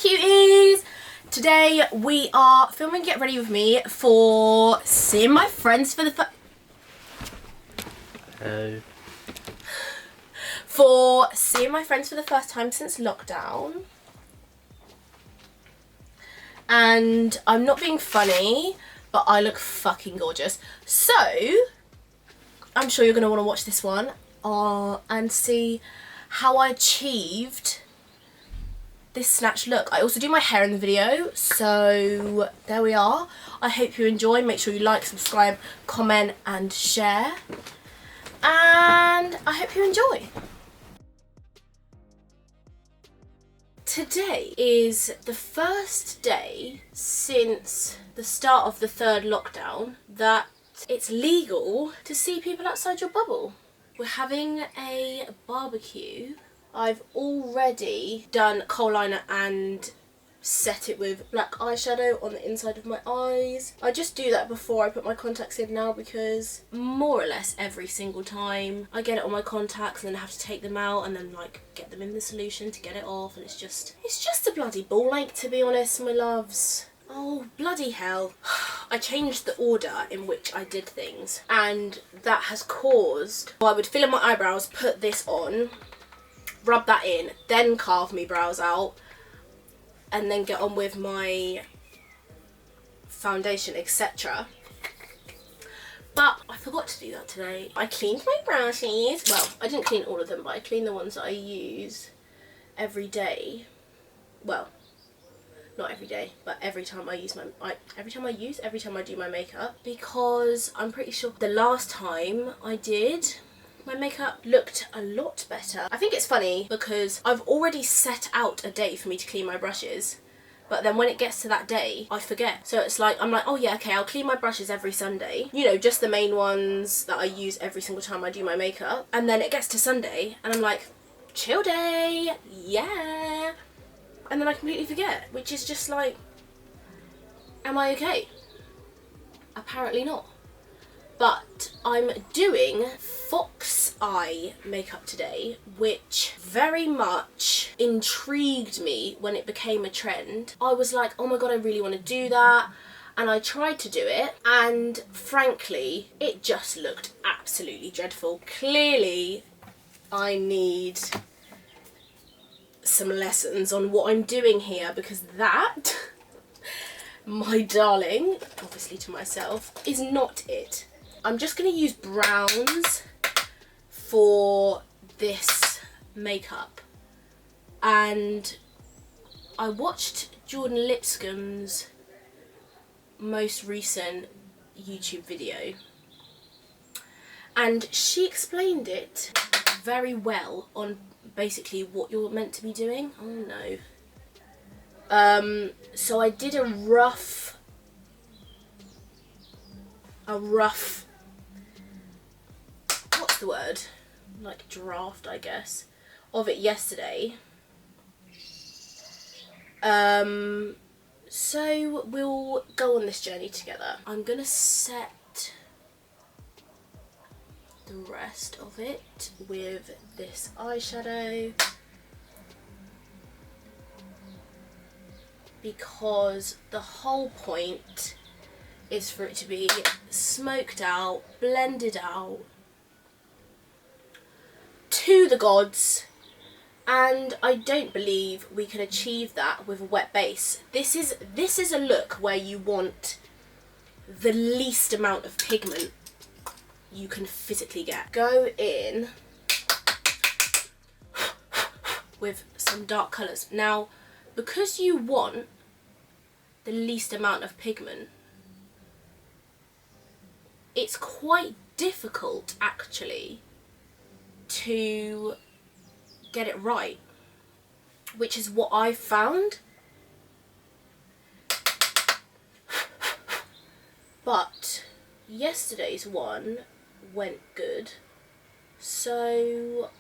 cuties! Today we are filming Get Ready With Me for seeing my friends for the first time since lockdown. And I'm not being funny, but I look fucking gorgeous. So I'm sure you're going to want to watch this one and see how I achieved this snatch look. I also do my hair in the video, so there we are. I hope you enjoy. Make sure you like, subscribe, comment and share, and I hope you enjoy. Today is the first day since the start of the third lockdown that it's legal to see people outside your bubble. We're having a barbecue. I've already done kohl liner and set it with black eyeshadow on the inside of my eyes. I just do that before I put my contacts in now, because more or less every single time I get it on my contacts and then I have to take them out and then like get them in the solution to get it off, and it's just a bloody ball ache, to be honest, my loves. Oh bloody hell. I changed the order in which I did things, and that has caused, I would fill in my eyebrows, put this on, rub that in, then carve my brows out, and then get on with my foundation, etc. But I forgot to do that today. I cleaned my brushes. Well, I didn't clean all of them, but I cleaned the ones that I use every day. Well, not every day, but every time I do my makeup, because I'm pretty sure the last time I did, my makeup looked a lot better. I think it's funny because I've already set out a day for me to clean my brushes, but then when it gets to that day, I forget. So it's like, I'm like, oh yeah, okay, I'll clean my brushes every Sunday. You know, just the main ones that I use every single time I do my makeup. And then it gets to Sunday and I'm like, chill day, yeah. And then I completely forget, which is just like, am I okay? Apparently not. But I'm doing fox eye makeup today, which very much intrigued me when it became a trend. I was like, oh my god, I really want to do that. And I tried to do it, and frankly, it just looked absolutely dreadful. Clearly, I need some lessons on what I'm doing here, because that, my darling, obviously to myself, is not it. I'm just going to use browns for this makeup, and I watched Jordan Lipscomb's most recent YouTube video, and she explained it very well on basically what you're meant to be doing. Oh no. So I did a rough what's the word, like draft, I guess, of it yesterday. So we'll go on this journey together. I'm gonna set the rest of it with this eyeshadow, because the whole point is for it to be smoked out, blended out to the gods, and I don't believe we can achieve that with a wet base. This is a look where you want the least amount of pigment you can physically get. Go in with some dark colours. Now, because you want the least amount of pigment, it's quite difficult actually to get it right, which is what I found. But yesterday's one went good, so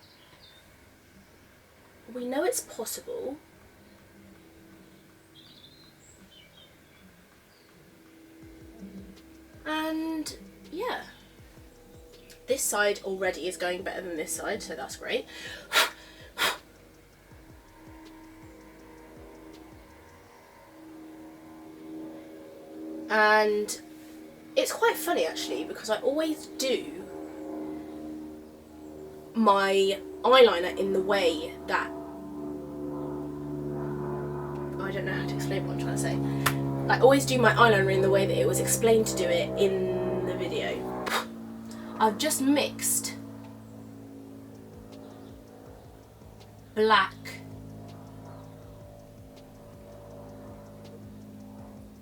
we know it's possible. And yeah, this side already is going better than this side, so that's great. And it's quite funny actually, because I always do my eyeliner in the way that, I don't know how to explain what I'm trying to say. I always do my eyeliner in the way that it was explained to do it in the video. I've just mixed black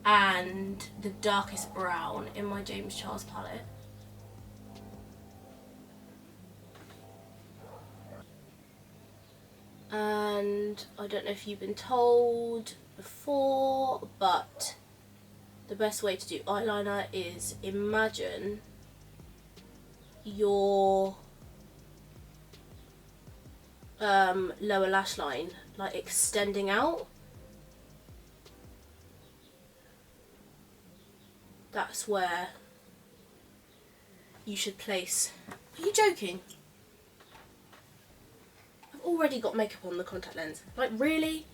and the darkest brown in my James Charles palette. And I don't know if you've been told before, but the best way to do eyeliner is imagine your lower lash line like extending out. That's where you should place. Are you joking? I've already got makeup on the contact lens. Like, really?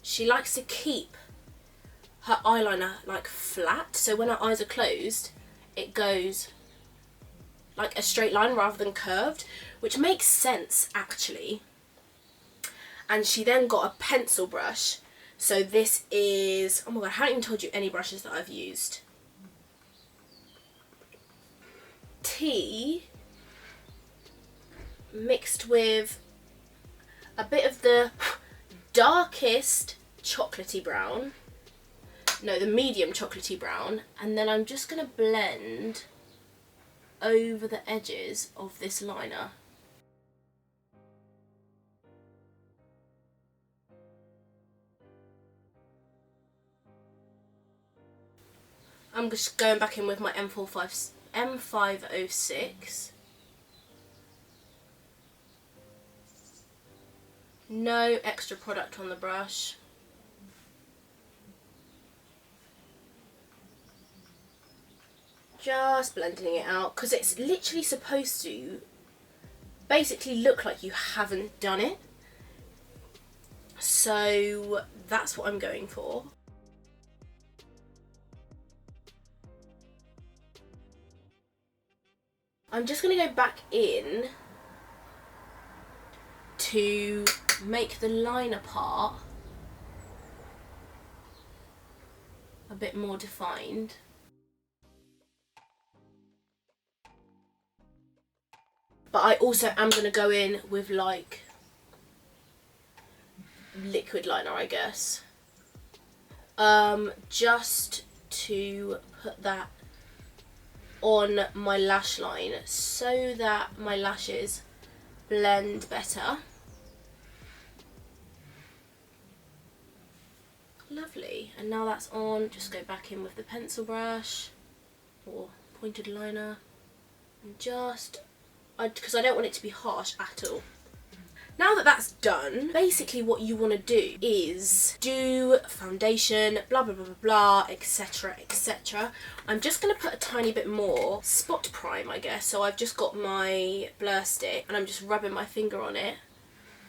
She likes to keep her eyeliner like flat, so when her eyes are closed it goes like a straight line rather than curved, which makes sense actually. And she then got a pencil brush. So this is, oh my god, I haven't even told you any brushes that I've used. Tea mixed with a bit of the darkest chocolatey brown, no, the medium chocolatey brown, and then I'm just going to blend over the edges of this liner. I'm just going back in with my M506. No extra product on the brush. Just blending it out, because it's literally supposed to basically look like you haven't done it. So that's what I'm going for. I'm just going to go back in to make the liner part a bit more defined. But I also am going to go in with like liquid liner, I guess. Just to put that on my lash line so that my lashes blend better. Lovely. And now that's on, just go back in with the pencil brush or pointed liner and just, because I don't want it to be harsh at all. Now that that's done, basically what you want to do is do foundation, blah blah blah blah blah, etc etc. I'm just going to put a tiny bit more spot prime, I guess. So I've just got my blur stick and I'm just rubbing my finger on it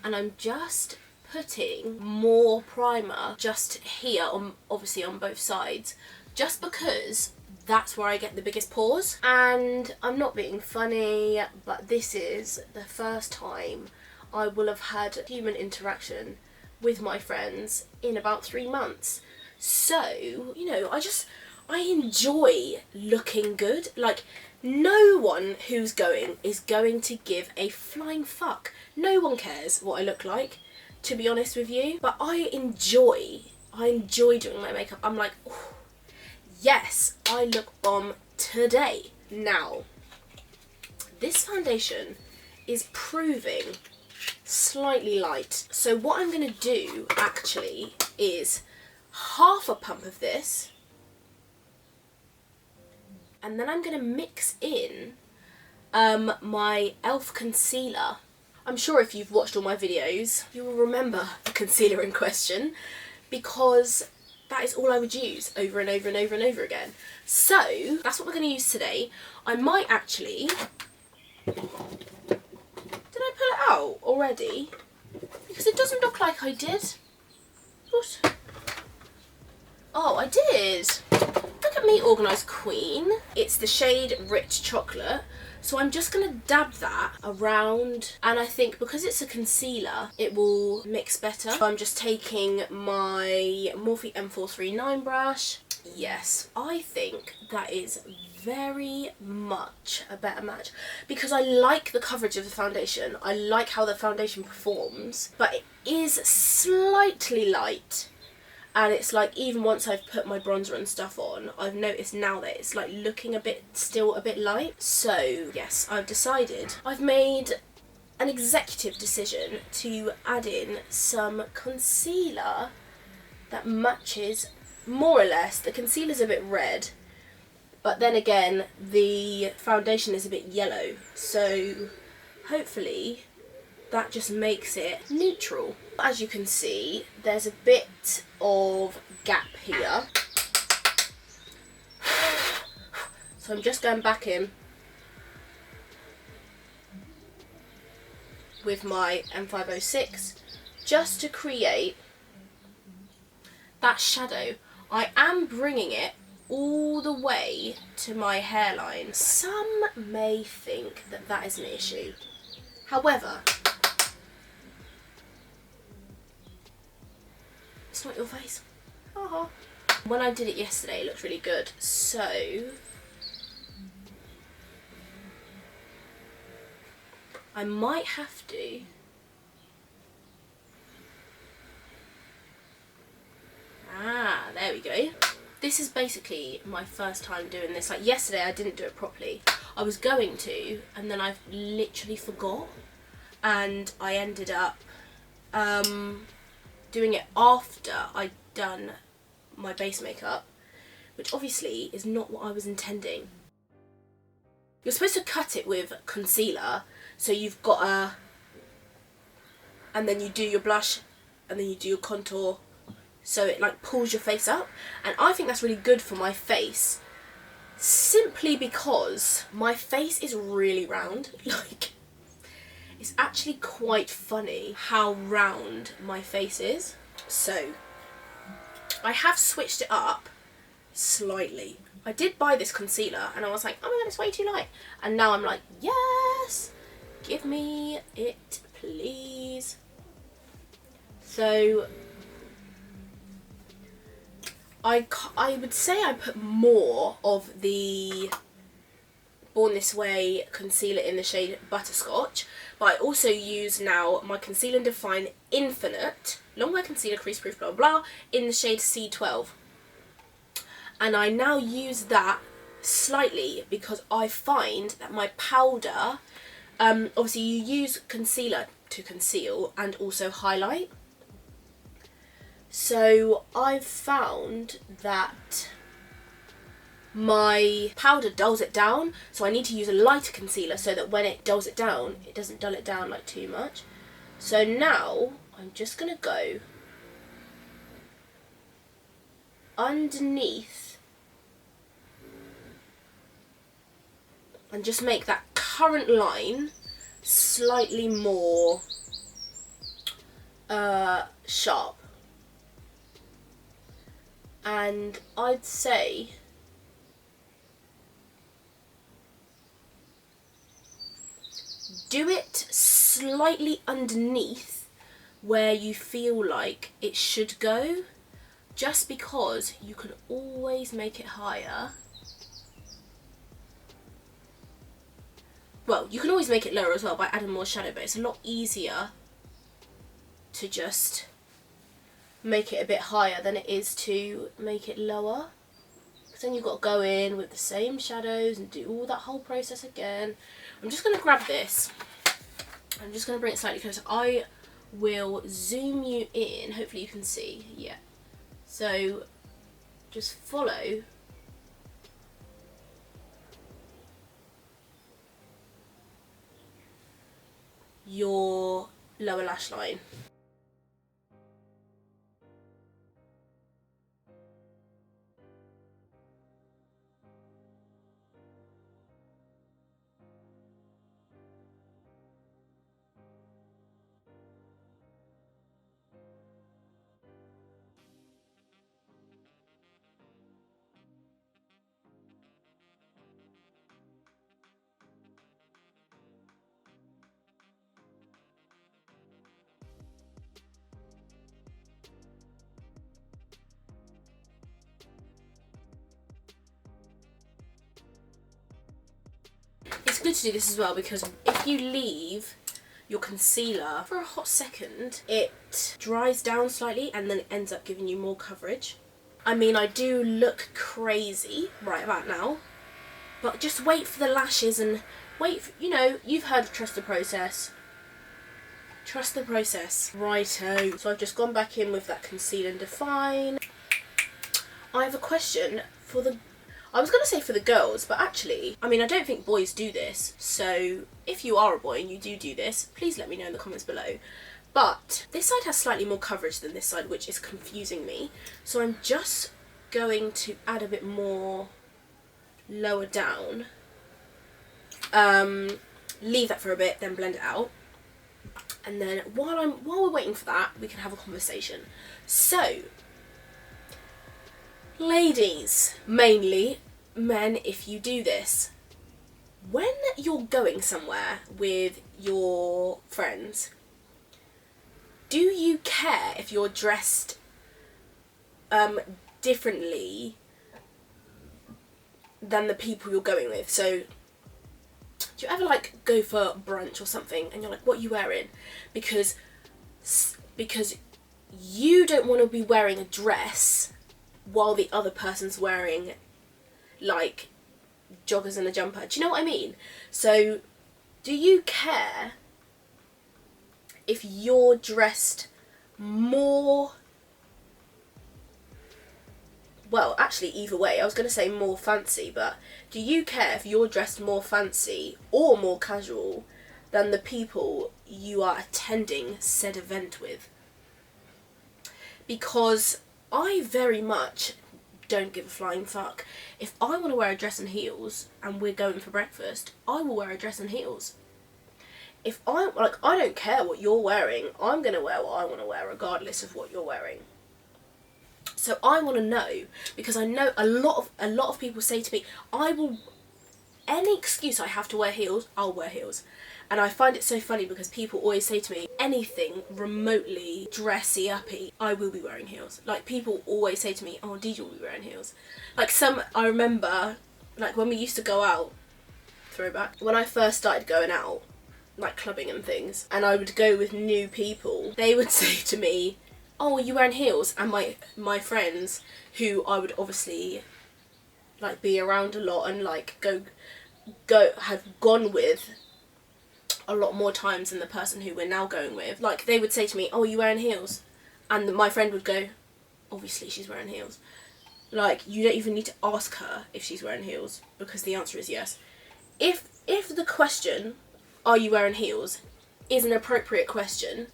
and I'm just putting more primer just here, on obviously on both sides, just because that's where I get the biggest pores. And I'm not being funny, but this is the first time I will have had human interaction with my friends in about 3 months. So, you know, I enjoy looking good. Like, no one who's going is going to give a flying fuck. No one cares what I look like, to be honest with you. But I enjoy doing my makeup. I'm like, oh, yes, I look bomb today. Now, this foundation is proving slightly light. So what I'm going to do actually is half a pump of this, and then I'm going to mix in my e.l.f. concealer. I'm sure if you've watched all my videos you will remember the concealer in question, because that is all I would use over and over and over and over again. So that's what we're going to use today. I might actually, did I pull it out already? Because it doesn't look like I did. What? Oh, I did. look at me, Organised Queen. It's the shade Rich Chocolate. So I'm just going to dab that around, and I think because it's a concealer, it will mix better. So I'm just taking my Morphe M439 brush. Yes, I think that is very much a better match because I like the coverage of the foundation. I like how the foundation performs, but it is slightly light. And it's like, even once I've put my bronzer and stuff on, I've noticed now that it's like looking still a bit light. So yes, I've decided, I've made an executive decision to add in some concealer that matches more or less. The concealer's a bit red, but then again, the foundation is a bit yellow. So hopefully that just makes it neutral. As you can see, there's a bit of gap here. So I'm just going back in with my M506 just to create that shadow. I am bringing it all the way to my hairline. Some may think that that is an issue. However, it's not your face. Haha. When I did it yesterday, it looked really good. So I might have to there we go. This is basically my first time doing this. Like yesterday I didn't do it properly. I was going to, and then I literally forgot, and I ended up doing it after I'd done my base makeup, which obviously is not what I was intending. You're supposed to cut it with concealer, so you've got and then you do your blush, and then you do your contour, so it like pulls your face up, and I think that's really good for my face, simply because my face is really round. Like, it's actually quite funny how round my face is. So I have switched it up slightly. I did buy this concealer and I was like, oh my god, it's way too light. And now I'm like, yes, give me it, please. So I would say I put more of the Born This Way concealer in the shade Butterscotch, but I also use now my Conceal and Define Infinite Long Wear Concealer, Crease Proof, blah blah blah, in the shade C12. And I now use that slightly because I find that my powder, obviously you use concealer to conceal and also highlight. So I've found that my powder dulls it down, so I need to use a lighter concealer so that when it dulls it down, it doesn't dull it down like too much. So now I'm just gonna go underneath and just make that current line slightly more sharp. And I'd say do it slightly underneath where you feel like it should go, just because you can always make it higher. Well, you can always make it lower as well by adding more shadow, but it's a lot easier to just make it a bit higher than it is to make it lower. Because then you've got to go in with the same shadows and do all that whole process again. I'm just going to grab this. I'm just going to bring it slightly closer. I will zoom you in. Hopefully you can see. Yeah. So just follow your lower lash line. It's good to do this as well because if you leave your concealer for a hot second, it dries down slightly and then it ends up giving you more coverage. I mean, I do look crazy right about now, but just wait for the lashes and wait for, you know, you've heard of trust the process. Trust the process. Righto. So I've just gone back in with that Conceal and Define. I have a question for the... I was going to say for the girls, but actually, I mean, I don't think boys do this. So if you are a boy and you do this, please let me know in the comments below. But this side has slightly more coverage than this side, which is confusing me. So I'm just going to add a bit more lower down. Leave that for a bit, then blend it out. And then while we're waiting for that, we can have a conversation. So, ladies, mainly, men, if you do this, when you're going somewhere with your friends, do you care if you're dressed differently than the people you're going with? So, do you ever like go for brunch or something and you're like, what are you wearing? Because you don't want to be wearing a dress while the other person's wearing like joggers and a jumper. Do you know what I mean? So do you care if you're dressed more... Well, actually, either way, I was going to say more fancy, but do you care if you're dressed more fancy or more casual than the people you are attending said event with? Because I very much don't give a flying fuck. If I want to wear a dress and heels and we're going for breakfast, I will wear a dress and heels. If I don't care what you're wearing, I'm going to wear what I want to wear regardless of what you're wearing. So I want to know, because I know a lot of people say to me, any excuse I have to wear heels, I'll wear heels. And I find it so funny because people always say to me, anything remotely dressy uppy, I will be wearing heels. Like, people always say to me, oh, Khadija will be wearing heels. Like, I remember, like, when we used to go out, throwback, when I first started going out, like clubbing and things, and I would go with new people, they would say to me, oh, are you wearing heels? And my friends, who I would obviously like be around a lot and like have gone with a lot more times than the person who we're now going with, like they would say to me, oh, are you wearing heels? And my friend would go, obviously she's wearing heels. Like, you don't even need to ask her if she's wearing heels, because the answer is yes. If the question, are you wearing heels, is an appropriate question,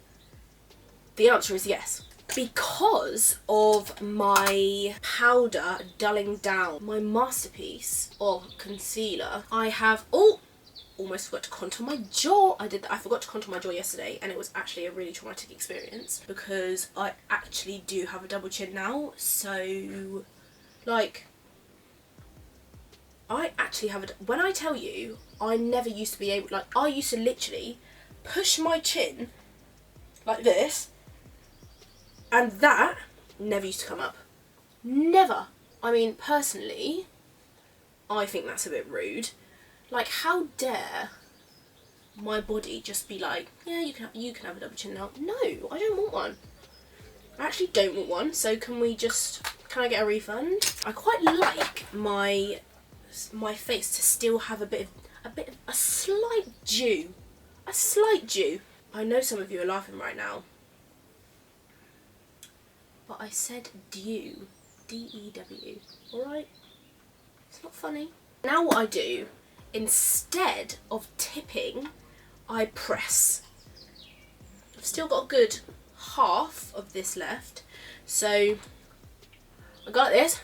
the answer is yes. Because of my powder dulling down, my masterpiece of concealer, I have almost forgot to contour my jaw. I forgot to contour my jaw yesterday, and it was actually a really traumatic experience because I actually do have a double chin now. So, like, I actually have when I tell you, I never used to be able, like, I used to literally push my chin like this, and that never used to come up. Never. I mean, personally, I think that's a bit rude. Like, how dare my body just be like, yeah, you can have a double chin now. No, I don't want one. I actually don't want one. So can I get a refund? I quite like my face to still have a slight dew. A slight dew. I know some of you are laughing right now, but I said dew. D-E-W. Alright? It's not funny. Now what I do, instead of tipping, I press. I've still got a good half of this left, so I go like this.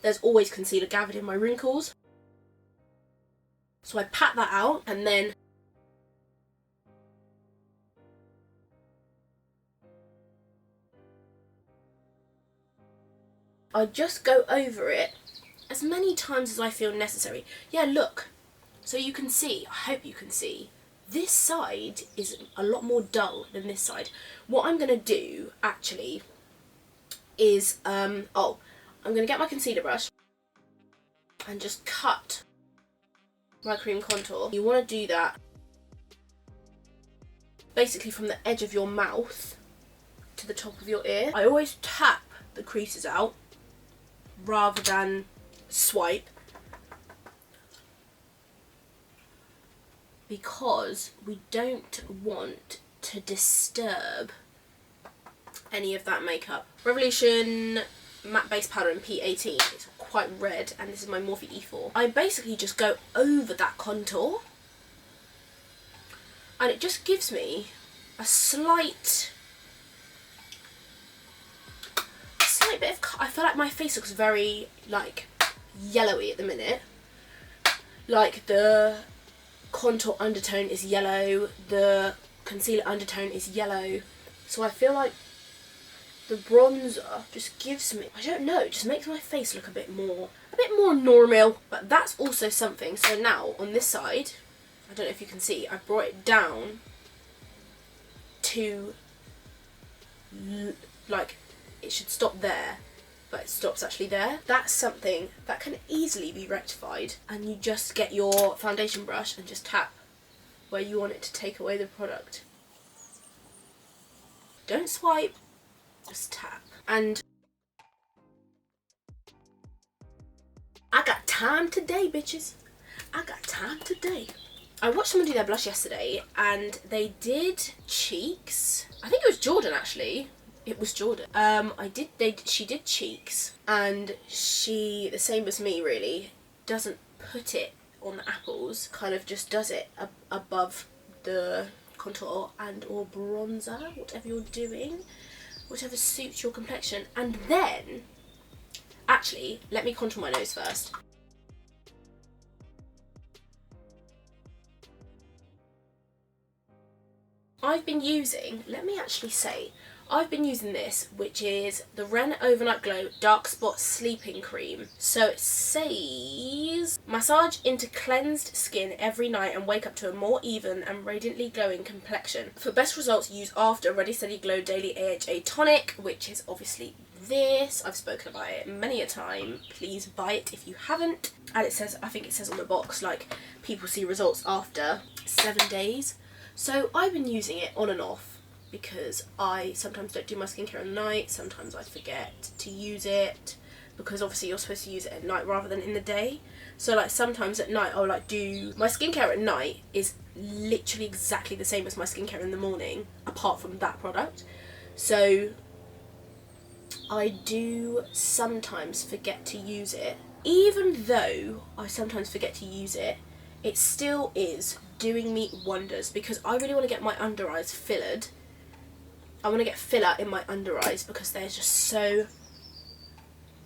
There's always concealer gathered in my wrinkles, so I pat that out, and then I just go over it as many times as I feel necessary. Yeah, look. So you can see, I hope you can see, this side is a lot more dull than this side. What I'm going to do, actually, is, I'm going to get my concealer brush and just cut my cream contour, you want to do that basically from the edge of your mouth to the top of your ear. I always tap the creases out rather than swipe, because we don't want to disturb any of that makeup. Revolution matte base powder in P18. It's quite red, and this is my Morphe E4. I basically just go over that contour, and it just gives me a slight bit of, I feel like my face looks very like yellowy at the minute. Like the contour undertone is yellow, the concealer undertone is yellow, so I feel like the bronzer just gives me, I don't know, it just makes my face look a bit more normal. But that's also something. So now on this side, I don't know if you can see, I brought it down to like, it should stop there, but it stops actually there. That's something that can easily be rectified, and you just get your foundation brush and just tap where you want it to take away the product. Don't swipe, just tap. And I got time today, bitches. I got time today. I watched someone do their blush yesterday, and they did cheeks. I think it was Jordan actually. It was Jordan. She did cheeks, and she, the same as me really, doesn't put it on the apples, kind of just does it above the contour and or bronzer, whatever you're doing, whatever suits your complexion. And then, actually, let me contour my nose first. I've been using, let me actually say, I've been using this, which is the Ren Overnight Glow Dark Spot Sleeping Cream. So it says, massage into cleansed skin every night and wake up to a more even and radiantly glowing complexion. For best results, use after Ready Steady Glow Daily AHA Tonic, which is obviously this. I've spoken about it many a time. Please buy it if you haven't. And it says, I think it says on the box, like, people see results after 7 days. So I've been using it on and off, because I sometimes don't do my skincare at night, sometimes I forget to use it, because obviously you're supposed to use it at night rather than in the day. So like sometimes at night I'll like do, my skincare at night is literally exactly the same as my skincare in the morning, apart from that product. So I do sometimes forget to use it. Even though I sometimes forget to use it, it still is doing me wonders, because I really want to get my under eyes fillered. I want to get filler in my under eyes because they're just so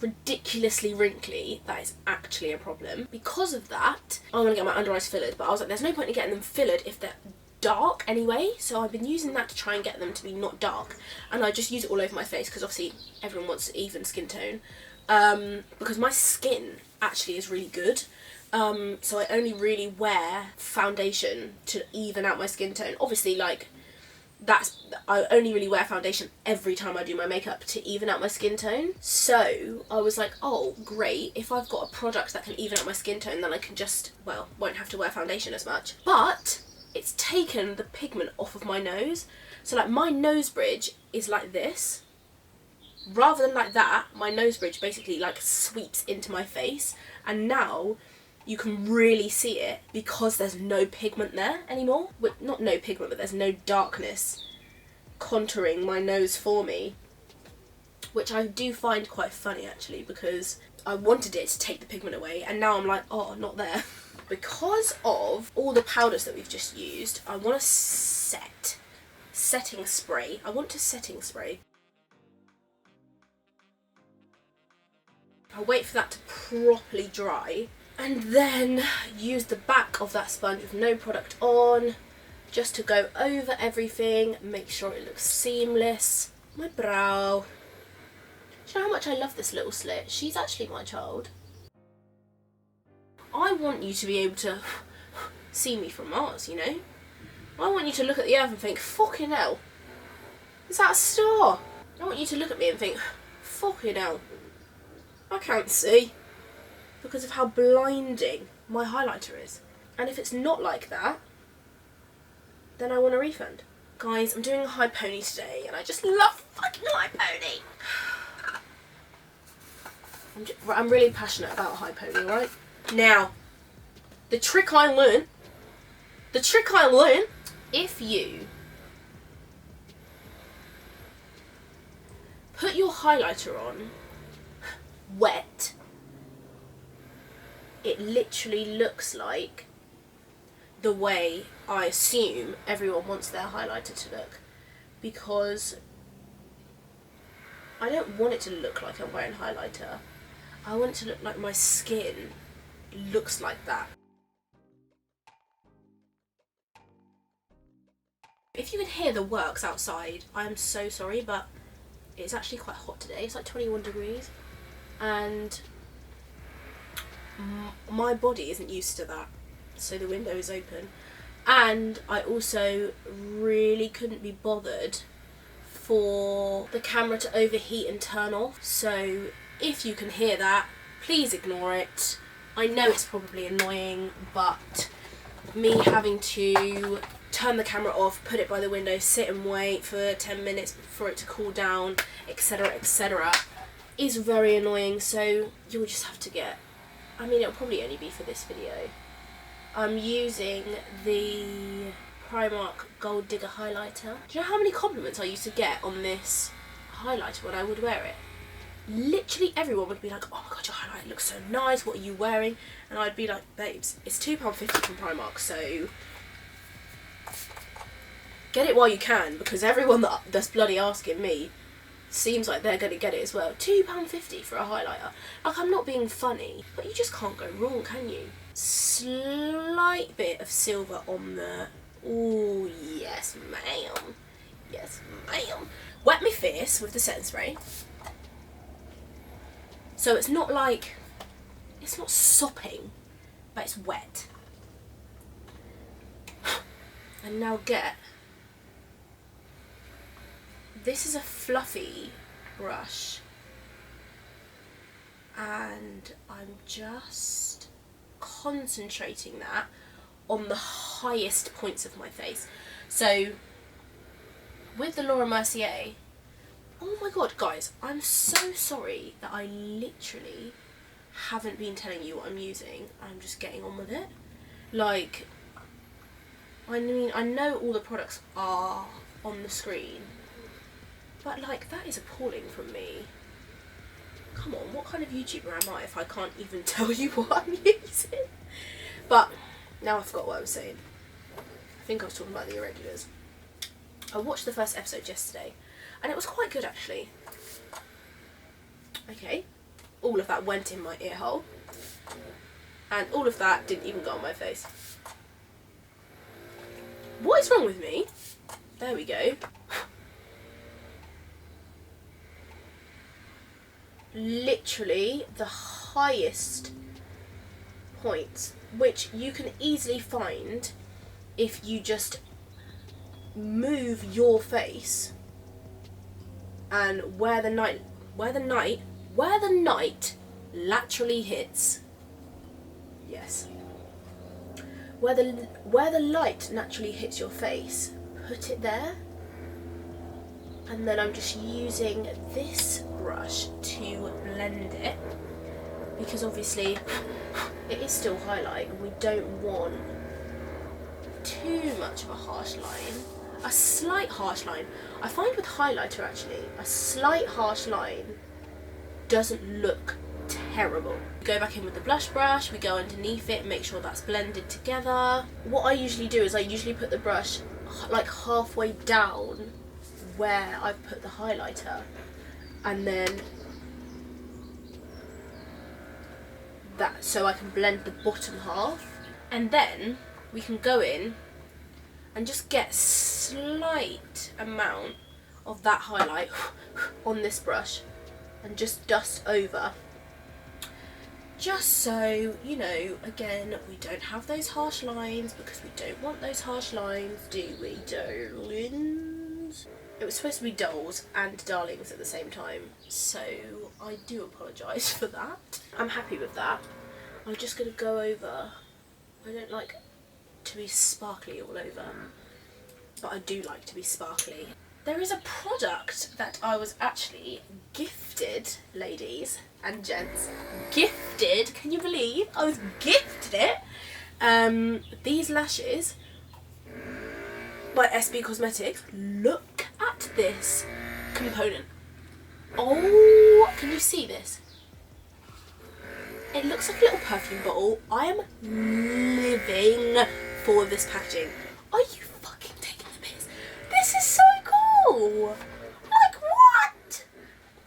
ridiculously wrinkly that is actually a problem. Because of that, I want to get my under eyes fillered, but I was like, there's no point in getting them fillered if they're dark anyway, so I've been using that to try and get them to be not dark, and I just use it all over my face because obviously everyone wants even skin tone, because my skin actually is really good. So I only really wear foundation to even out my skin tone. Obviously, like, I only really wear foundation every time I do my makeup to even out my skin tone. So I was like, oh great, if I've got a product that can even out my skin tone, then I can just, well, won't have to wear foundation as much. But it's taken the pigment off of my nose. So like my nose bridge is like this. Rather than like that, my nose bridge basically like sweeps into my face, and now you can really see it because there's no pigment there anymore. Well, not no pigment, but there's no darkness contouring my nose for me, which I do find quite funny actually, because I wanted it to take the pigment away and now I'm like, oh, not there. Because of all the powders that we've just used, I want to setting spray. I want to setting spray. I'll wait for that to properly dry, and then use the back of that sponge with no product on, just to go over everything, make sure it looks seamless. My brow. Do you know how much I love this little slit? She's actually my child. I want you to be able to see me from Mars, you know? I want you to look at the earth and think, fucking hell, is that a star? I want you to look at me and think, fucking hell, I can't see, because of how blinding my highlighter is. And if it's not like that, then I want a refund. Guys, I'm doing a high pony today, and I just love fucking high pony. I'm really passionate about high pony, right? Now, the trick I learned, if you put your highlighter on wet, it literally looks like the way I assume everyone wants their highlighter to look, because I don't want it to look like I'm wearing highlighter. I want it to look like my skin looks like that. If you can hear the works outside, I'm so sorry, but it's actually quite hot today. It's like 21 degrees, and my body isn't used to that, so the window is open. And I also really couldn't be bothered for the camera to overheat and turn off. So if you can hear that, please ignore it. I know it's probably annoying, but me having to turn the camera off, put it by the window, sit and wait for 10 minutes for it to cool down, etc, etc, is very annoying. So you'll just have to get, I mean, it'll probably only be for this video. I'm using the Primark Gold Digger highlighter. Do you know how many compliments I used to get on this highlighter when I would wear it? Literally everyone would be like, oh my god, your highlighter looks so nice, what are you wearing? And I'd be like, babes, it's £2.50 from Primark, so get it while you can, because everyone that's bloody asking me seems like they're going to get it as well. £2.50 for a highlighter. Like, I'm not being funny, but you just can't go wrong, can you? Slight bit of silver on the... Oh, yes, ma'am. Yes, ma'am. Wet my face with the setting spray. So it's not like... It's not sopping, but it's wet. And now get... This is a fluffy brush, and I'm just concentrating that on the highest points of my face. So with the Laura Mercier, oh my god guys, I'm so sorry that I literally haven't been telling you what I'm using. I'm just getting on with it. Like, I mean, I know all the products are on the screen, but like, that is appalling from me. Come on, what kind of YouTuber am I if I can't even tell you what I'm using? But now I forgot what I was saying. I think I was talking about the irregulars. I watched the first episode yesterday, and it was quite good actually. Okay, all of that went in my ear hole, and all of that didn't even go on my face. What is wrong with me? There we go. Literally the highest points, which you can easily find if you just move your face and where the night laterally hits. Yes. Where the light naturally hits your face, put it there. And then I'm just using this brush to blend it, because obviously it is still highlight and we don't want too much of a harsh line. A slight harsh line. I find with highlighter actually, a slight harsh line doesn't look terrible. We go back in with the blush brush, we go underneath it, make sure that's blended together. What I usually do is I usually put the brush like halfway down where I've put the highlighter, and then that, so I can blend the bottom half, and then we can go in and just get slight amount of that highlight on this brush and just dust over, just so, you know, again, we don't have those harsh lines, because we don't want those harsh lines, do we, darlings? It was supposed to be dolls and darlings at the same time, so I do apologise for that. I'm happy with that. I'm just going to go over I don't like to be sparkly all over, but I do like to be sparkly. There is a product that I was actually gifted, ladies and gents. Gifted, can you believe? I was gifted it. These lashes by SB Cosmetics. Look at this component. Oh, can you see this? It looks like a little perfume bottle. I am living for this packaging. Are you fucking taking the piss? This is so cool. Like, what?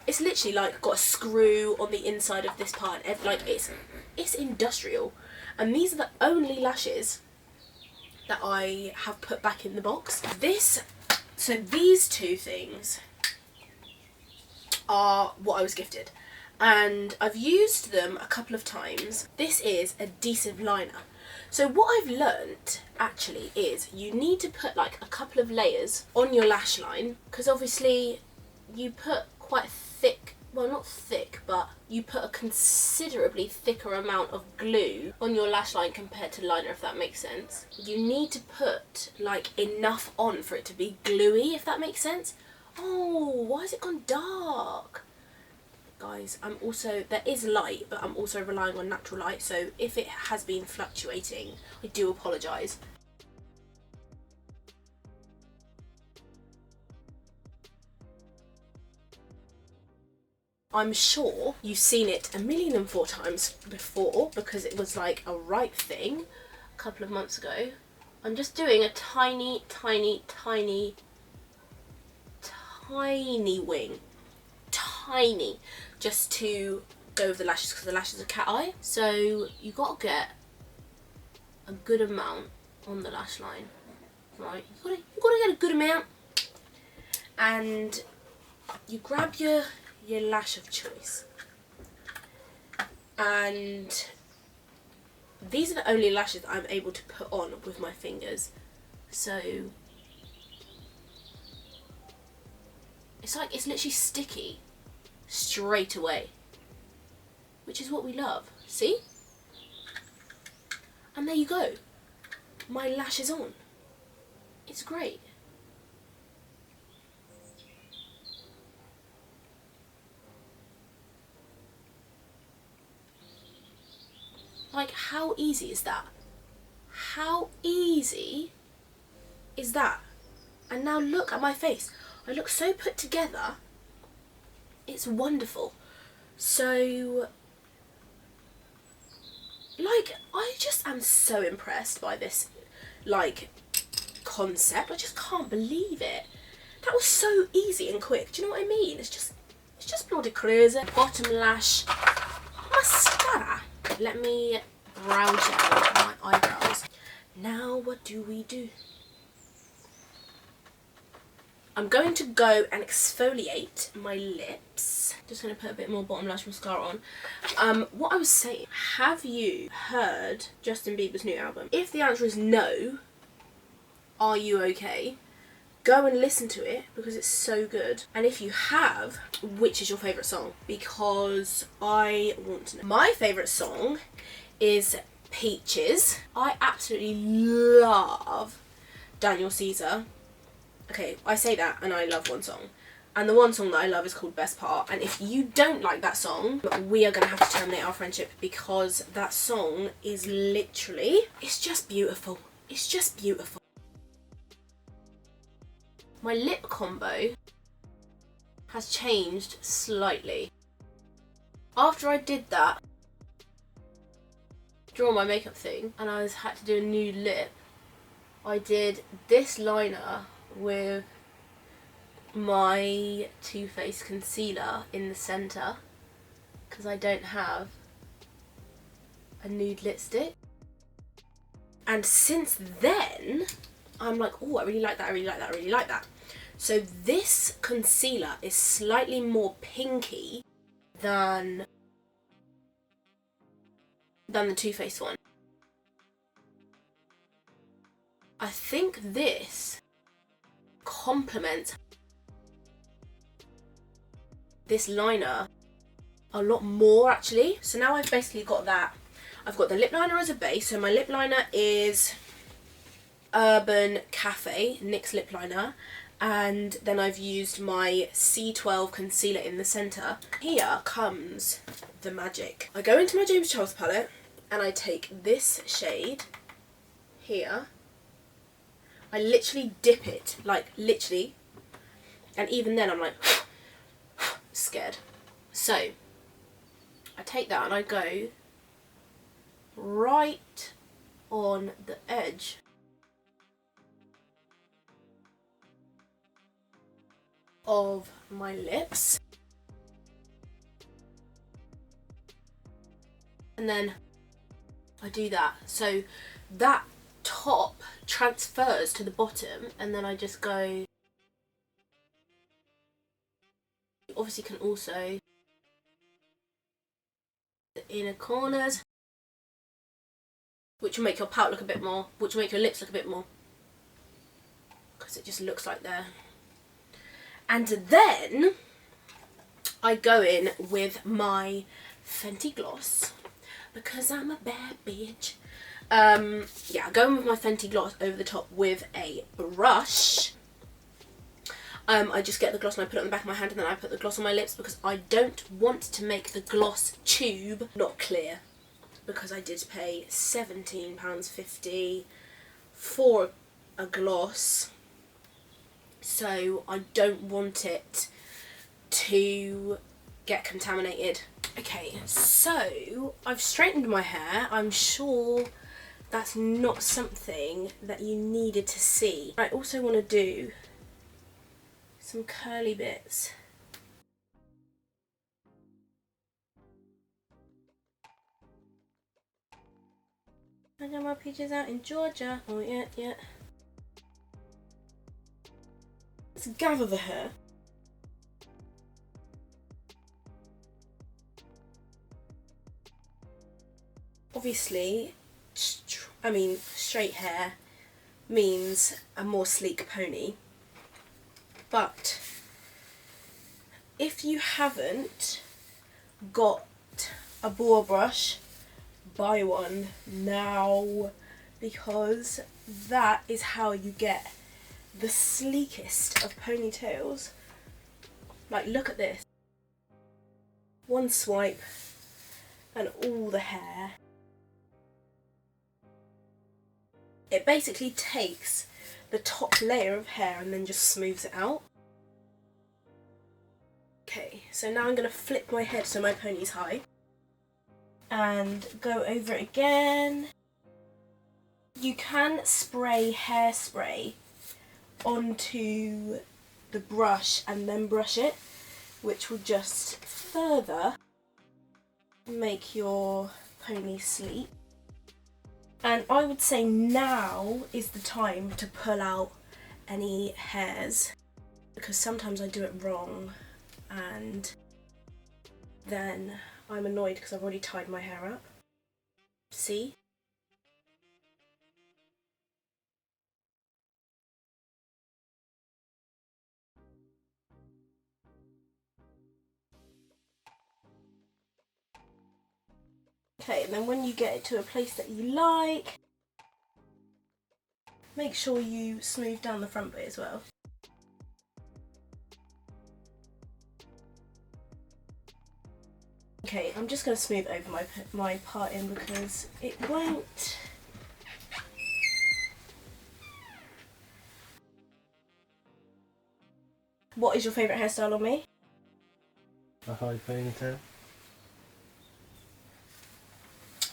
It's literally like got a screw on the inside of this part. Like, it's industrial. And these are the only lashes that I have put back in the box. So these two things are what I was gifted, and I've used them a couple of times. This is a decent liner. So what I've learnt actually is you need to put like a couple of layers on your lash line, because obviously you put quite thick, well not thick, but you put a considerably thicker amount of glue on your lash line compared to liner, if that makes sense. You need to put like enough on for it to be gluey, if that makes sense. Oh, why has it gone dark? Guys, there is light, but I'm also relying on natural light, so if it has been fluctuating, I do apologise. I'm sure you've seen it 1,004 times before, because it was like a right thing a couple of months ago. I'm just doing a tiny, tiny, tiny, tiny wing. Tiny. Just to go over the lashes, because the lashes are cat eye. So you got to get a good amount on the lash line. Right, you gotta get a good amount. And you grab your lash of choice, and these are the only lashes that I'm able to put on with my fingers, so it's literally sticky straight away, which is what we love. See? And there you go, my lash is on. It's great. Like, how easy is that? How easy is that? And now look at my face. I look so put together. It's wonderful. So, like, I just am so impressed by this, like, concept. I just can't believe it. That was so easy and quick. Do you know what I mean? It's just bloody crazy. Bottom lash mascara. Let me brow gel my eyebrows. Now what do we do? I'm going to go and exfoliate my lips. Just going to put a bit more bottom lash mascara on. What I was saying, have you heard Justin Bieber's new album? If the answer is no, are you okay? Go and listen to it, because it's so good. And if you have, which is your favourite song? Because I want to know. My favourite song is Peaches. I absolutely love Daniel Caesar. Okay, I say that and I love one song. And the one song that I love is called Best Part. And if you don't like that song, we are going to have to terminate our friendship, because that song is literally, it's just beautiful. It's just beautiful. My lip combo has changed slightly. After I did that, draw my makeup thing, and I had to do a nude lip, I did this liner with my Too Faced concealer in the centre, because I don't have a nude lipstick. And since then, I'm like, oh, I really like that, I really like that, I really like that. So this concealer is slightly more pinky than the Too Faced one. I think this complements this liner a lot more, actually. So now I've basically got that. I've got the lip liner as a base. So my lip liner is Urban Cafe NYX lip liner, and then I've used my C12 concealer in the centre. Here comes the magic. I go into my James Charles palette and I take this shade here. I literally dip it, like literally, and even then I'm like scared. So I take that and I go right on the edge of my lips, and then I do that so that top transfers to the bottom, and then I just go, obviously can also the inner corners, which will make your pout look a bit more, which will make your lips look a bit more, because it just looks like they're. And then I go in with my Fenty gloss, because I'm a bad bitch. Yeah, I go in with my Fenty gloss over the top with a brush. I just get the gloss and I put it on the back of my hand, and then I put the gloss on my lips, because I don't want to make the gloss tube not clear, because I did pay £17.50 for a gloss, so I don't want it to get contaminated. Okay, so I've straightened my hair. I'm sure that's not something that you needed to see. I also want to do some curly bits. I got my peaches out in Georgia. Oh yeah, yeah. Let's gather the hair. Obviously, straight hair means a more sleek pony, but if you haven't got a boar brush, buy one now, because that is how you get the sleekest of ponytails. Like, look at this. One swipe and all the hair. It basically takes the top layer of hair and then just smooths it out. Okay, so now I'm going to flip my head so my pony's high and go over it again. You can spray hairspray onto the brush and then brush it, which will just further make your pony sleek. And I would say now is the time to pull out any hairs, because sometimes I do it wrong and then I'm annoyed because I've already tied my hair up. See? Okay, and then when you get it to a place that you like, make sure you smooth down the front bit as well. Okay, I'm just going to smooth over my part in, because it won't. What is your favourite hairstyle on me? A high ponytail.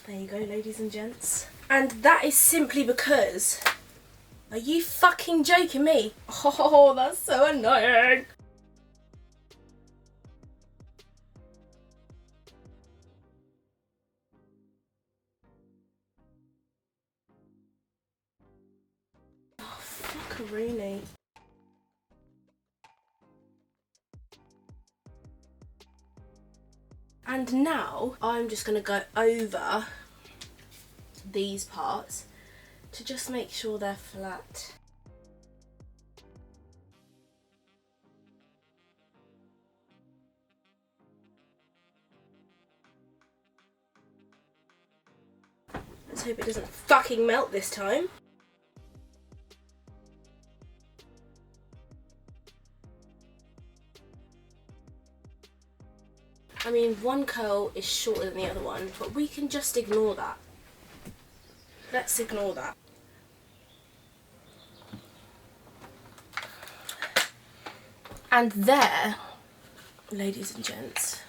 There you go, ladies and gents. And that is simply because... Are you fucking joking me? Oh, that's so annoying. Oh, fuckaroonie. And now I'm just going to go over these parts to just make sure they're flat. Let's hope it doesn't fucking melt this time. I mean, one curl is shorter than the other one, but we can just ignore that. Let's ignore that. And there, ladies and gents,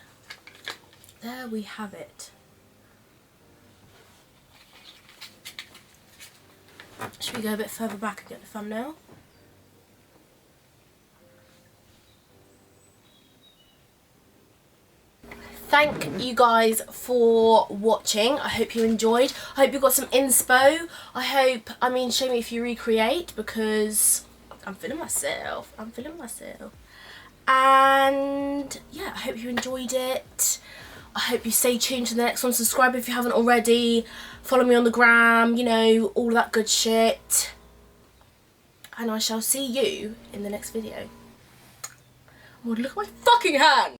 there we have it. Should we go a bit further back and get the thumbnail? Thank you guys for watching. I hope you enjoyed. I hope you got some inspo. I mean, show me if you recreate, because I'm feeling myself. And yeah, I hope you enjoyed it. I hope you stay tuned to the next one. Subscribe if you haven't already. Follow me on the gram, you know, all that good shit. And I shall see you in the next video. Oh, look at my fucking hand!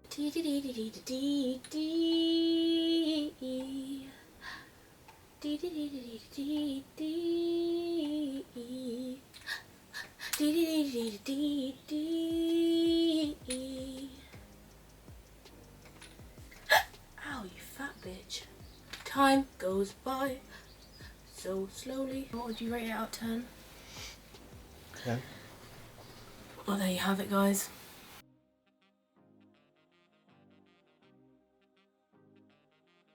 Dee dee dee dee dee dee dee dee. Dee dee dee dee dee dee dee. Dee dee dee dee dee dee. Ow, you fat bitch. Time goes by so slowly. What would you rate it out of 10? 10. Well, there you have it, guys.